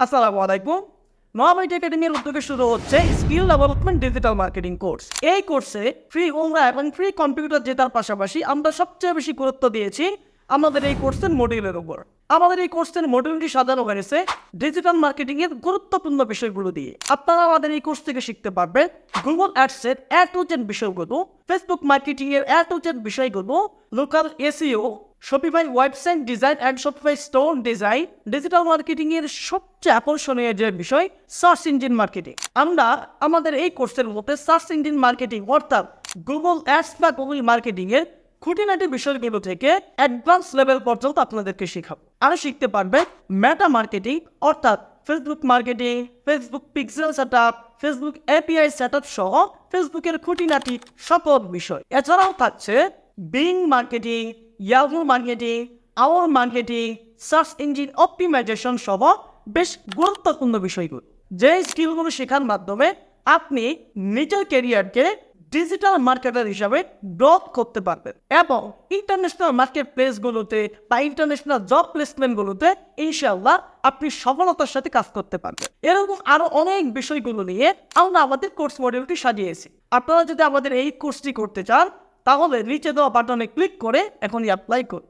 আসসালামু আলাইকুম। নোয়াবাইট একাডেমির উদ্যোগে শুরু হচ্ছে skill development digital marketing course. এই কোর্সে ফ্রি ওমরা এবং ফ্রি কম্পিউটার জেতার পাশাপাশি আমরা সবচেয়ে বেশি গুরুত্ব দিয়েছি আমাদের এই কোর্সের মডিউলের উপর। আমাদের এই কোর্সের মডিউলটি সাজানো হয়েছে ডিজিটাল মার্কেটিং এর গুরুত্বপূর্ণ বিষয়গুলো দিয়ে। আপনারা আমাদের এই কোর্স থেকে শিখতে পারবেন গুগল অ্যাডসের এ টু জেড বিষয়গুলো, ফেসবুক মার্কেটিং এর এ টু জেড বিষয়গুলো, local SEO, Shopify website design and Shopify store design, digital marketing এর সবচেয়ে আকর্ষণীয় যে বিষয় সার্চ ইঞ্জিন মার্কেটিং। আমরা আমাদের এই কোর্সের মধ্যে সার্চ ইঞ্জিন মার্কেটিং অর্থাৎ গুগল অ্যাডস বা গুগল মার্কেটিং এর খুঁটিনাটি বিষয়গুলো থেকে অ্যাডভান্স লেভেল পর্যন্ত আপনাদেরকে শেখাবো। আর শিখতে পারবে মেটা মার্কেটিং অর্থাৎ Facebook marketing, Facebook pixel setup, Facebook API setup সহ ফেসবুকের খুঁটিনাটি সকল বিষয়। এছাড়াও থাকছে বিং মার্কেটিং, ইয়াহু মার্কেটিং, আওয়ার মার্কেটিং, সার্চ ইঞ্জিন অপটিমাইজেশন সহ বেশ গুরুত্বপূর্ণ বিষয়গুলো, যে স্কিলগুলো শেখার মাধ্যমে আপনি নিজের ক্যারিয়ারকে ডিজিটাল মার্কেটার হিসাবে গ্রোথ করতে পারবেন এবং ইন্টারন্যাশনাল মার্কেট প্লেসগুলোতে বা ইন্টারন্যাশনাল জব প্লেসমেন্টগুলোতে ইনশাআল্লাহ আপনি সফলতার সাথে কাজ করতে পারবেন। এরকম আরো অনেক বিষয়গুলো নিয়ে আমরা আমাদের কোর্স মডিউলটি সাজিয়েছি। আপনারা যদি আমাদের এই কোর্সটি করতে চান তাহলে নিচে দেওয়া বাটনে ক্লিক করে এখনই অ্যাপ্লাই করুন।